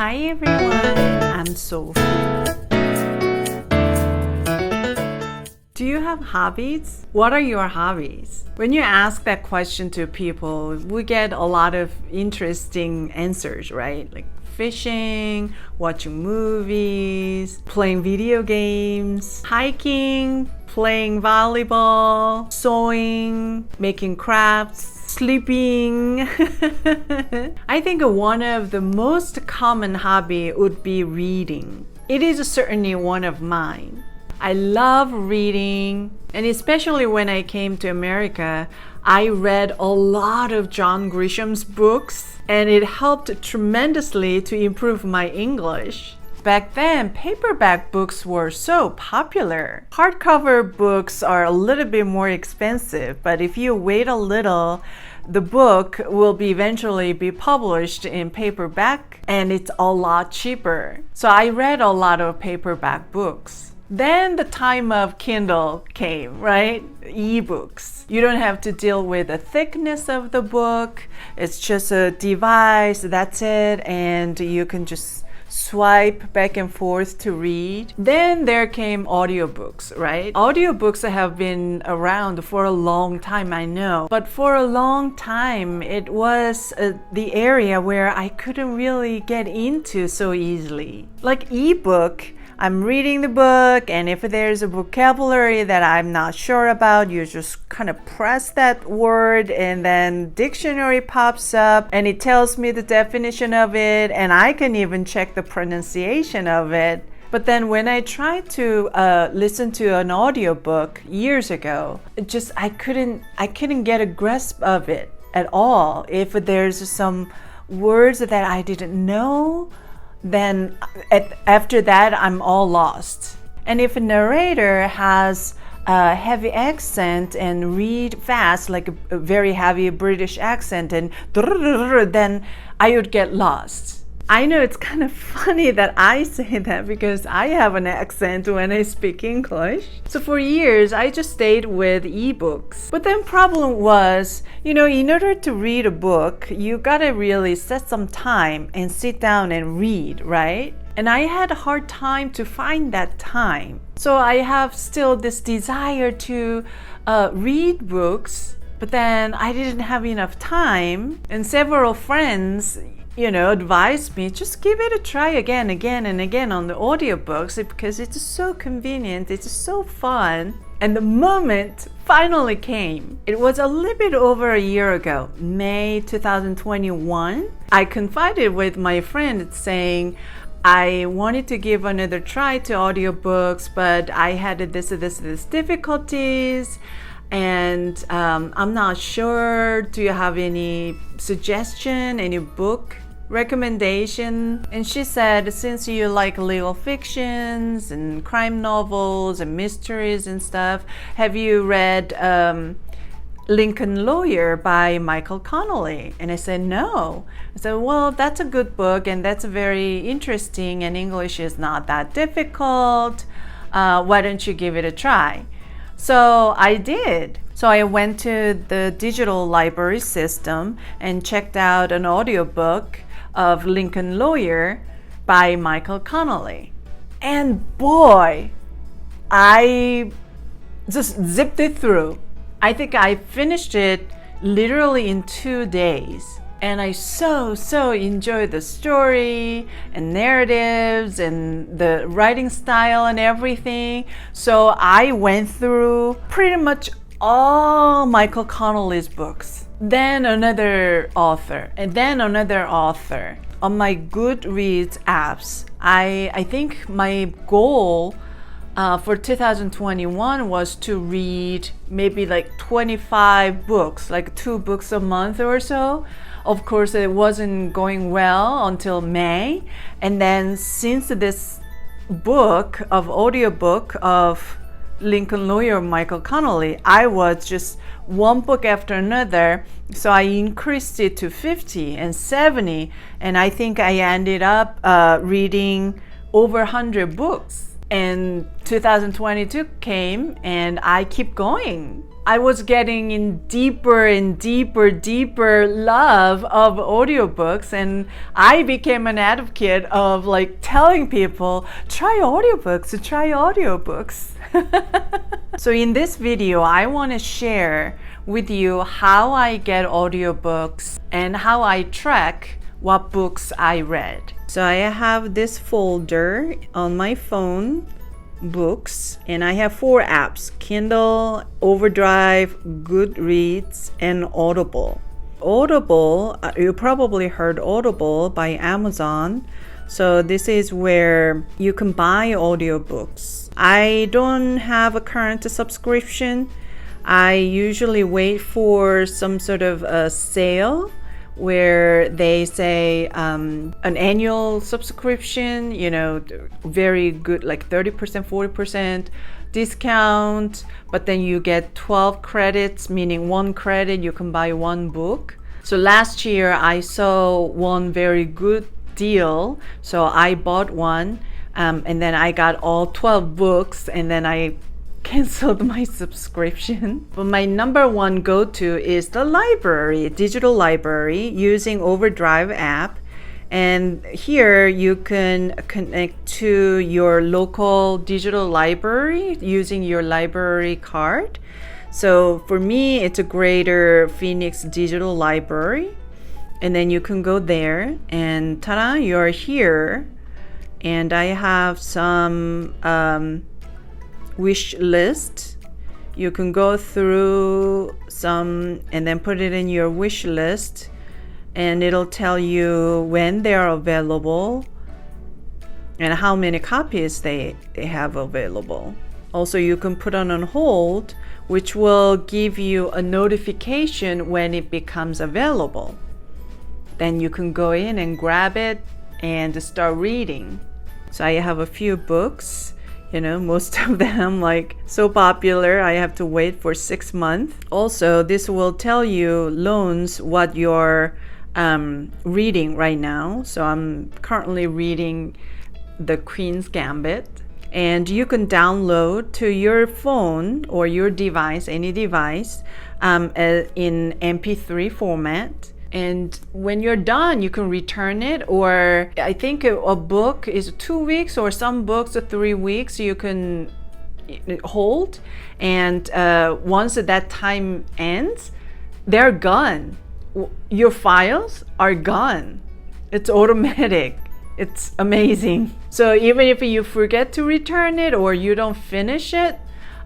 Hi everyone, I'm Sophie. Do you have hobbies? What are your hobbies? When you ask that question to people, we get a lot of interesting answers, right? Like fishing, watching movies, playing video games, hiking, playing volleyball, sewing, making crafts, sleeping. I think one of the most common hobby would be reading. It is certainly one of mine. I love reading, and especially when I came to America, I read a lot of John Grisham's books, and it helped tremendously to improve my English. Back then, paperback books were so popular. Hardcover books are a little bit more expensive, but if you wait a little, the book will eventually be published in paperback, and it's a lot cheaper. So I read a lot of paperback books. Then the time of Kindle came, right? Ebooks. You don't have to deal with the thickness of the book. It's just a device, that's it, and you can just swipe back and forth to read. Then there came audiobooks, right? Audiobooks have been around for a long time, I know. But for a long time, it was the area where I couldn't really get into so easily. Like ebook, I'm reading the book, and if there's a vocabulary that I'm not sure about, you just kind of press that word and then dictionary pops up and it tells me the definition of it, and I can even check the pronunciation of it. But then when I tried to listen to an audiobook years ago, I couldn't get a grasp of it at all. If there's some words that I didn't know, then after that, I'm all lost. And if a narrator has a heavy accent and read fast, like a very heavy British accent, and then I would get lost. I know it's kind of funny that I say that because I have an accent when I speak English. So for years, I just stayed with ebooks. But then problem was, in order to read a book, you gotta really set some time and sit down and read, right? And I had a hard time to find that time. So I have still this desire to read books, but then I didn't have enough time. And several friends advised me, just give it a try again and again on the audiobooks because it's so convenient, it's so fun. And the moment finally came. It was a little bit over a year ago, May 2021. I confided with my friend saying, I wanted to give another try to audiobooks, but I had this difficulties. And I'm not sure, do you have any suggestion, any book recommendation? And she said, since you like legal fictions and crime novels and mysteries and stuff, have you read Lincoln Lawyer by Michael Connolly? And I said, no. I said, well, that's a good book and that's very interesting and English is not that difficult. Why don't you give it a try? So I did. So I went to the digital library system and checked out an audiobook of Lincoln Lawyer by Michael Connolly. And boy, I just zipped it through. I think I finished it literally in 2 days. And I so enjoyed the story and narratives and the writing style and everything. So I went through pretty much all Michael Connolly's books. Then another author, and then another author. On my GoodReads apps, I think my goal for 2021 was to read maybe like 25 books, like 2 books a month or so. Of course, it wasn't going well until May. And then since this audiobook of Lincoln Lawyer, Michael Connolly, I was just one book after another. So I increased it to 50 and 70. And I think I ended up reading over 100 books. And 2022 came and I keep going. I was getting in deeper and deeper love of audiobooks, and I became an advocate of like telling people, try audiobooks. So in this video, I want to share with you how I get audiobooks and how I track what books I read. So I have this folder on my phone, books, and I have 4 apps: Kindle, OverDrive, GoodReads, and Audible. Audible, you probably heard Audible by Amazon. So this is where you can buy audiobooks. I don't have a current subscription. I usually wait for some sort of a sale where they say an annual subscription, very good, like 30%, 40% discount, but then you get 12 credits, meaning 1 credit, you can buy 1 book. So last year I saw one very good deal, so I bought one, and then I got all 12 books, and then I canceled my subscription. But my number one go-to is the library, digital library, using OverDrive app. And here you can connect to your local digital library using your library card. So for me, it's a Greater Phoenix Digital Library. And then you can go there and ta-da, you're here. And I have some wish list. You can go through some and then put it in your wish list, and it'll tell you when they are available and how many copies they have available. Also, you can put on hold, which will give you a notification when it becomes available. Then you can go in and grab it and start reading. So I have a few books. Most of them like so popular, I have to wait for 6 months. Also, this will tell you loans what you're reading right now. So I'm currently reading The Queen's Gambit, and you can download to your phone or your device, any device, in MP3 format. And when you're done, you can return it, or I think a book is 2 weeks, or some books are 3 weeks you can hold. And once that time ends, they're gone. Your files are gone. It's automatic. It's amazing. So even if you forget to return it or you don't finish it,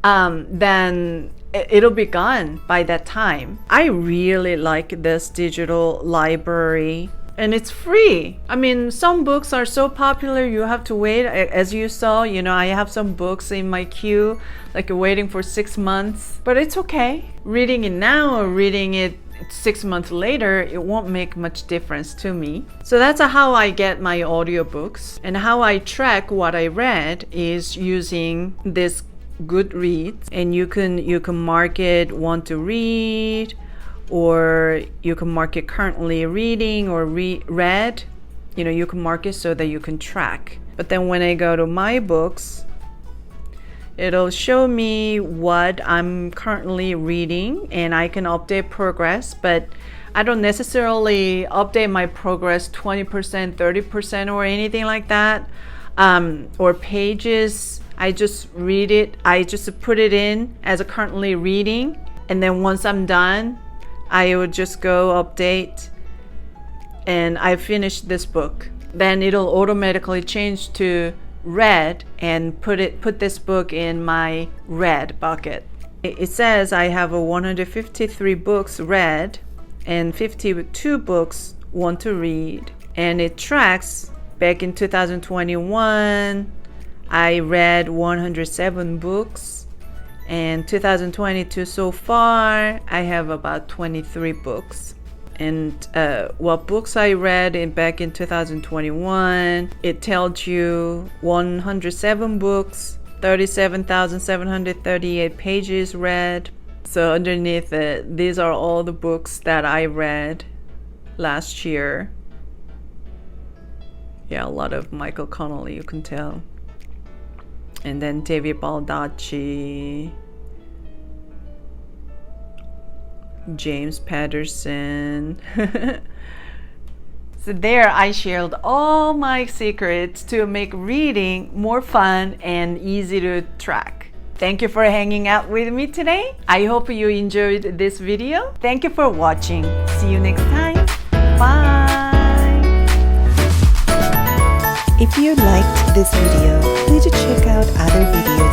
then it'll be gone by that time. I really like this digital library, and it's free. I mean, some books are so popular you have to wait. As you saw, I have some books in my queue, like waiting for 6 months, but it's okay. Reading it now or reading it 6 months later, it won't make much difference to me. So that's how I get my audiobooks, and how I track what I read is using this GoodReads, and you can mark it want to read, or you can mark it currently reading or read. You can mark it so that you can track. But then when I go to my books, it'll show me what I'm currently reading, and I can update progress, but I don't necessarily update my progress 20%, 30% or anything like that, or pages. I just read it. I just put it in as a currently reading, and then once I'm done, I would just go update, and I finished this book. Then it'll automatically change to read and put this book in my read bucket. It says I have 153 books read and 52 books want to read, and it tracks back in 2021. I read 107 books, and 2022 so far, I have about 23 books. And what books I read back in 2021, it tells you 107 books, 37,738 pages read. So underneath it, these are all the books that I read last year. Yeah, a lot of Michael Connelly, you can tell. And then David Baldacci, James Patterson. So there I shared all my secrets to make reading more fun and easy to track. Thank you for hanging out with me today. I hope you enjoyed this video. Thank you for watching. See you next time. Bye. If you liked this video, please check out other videos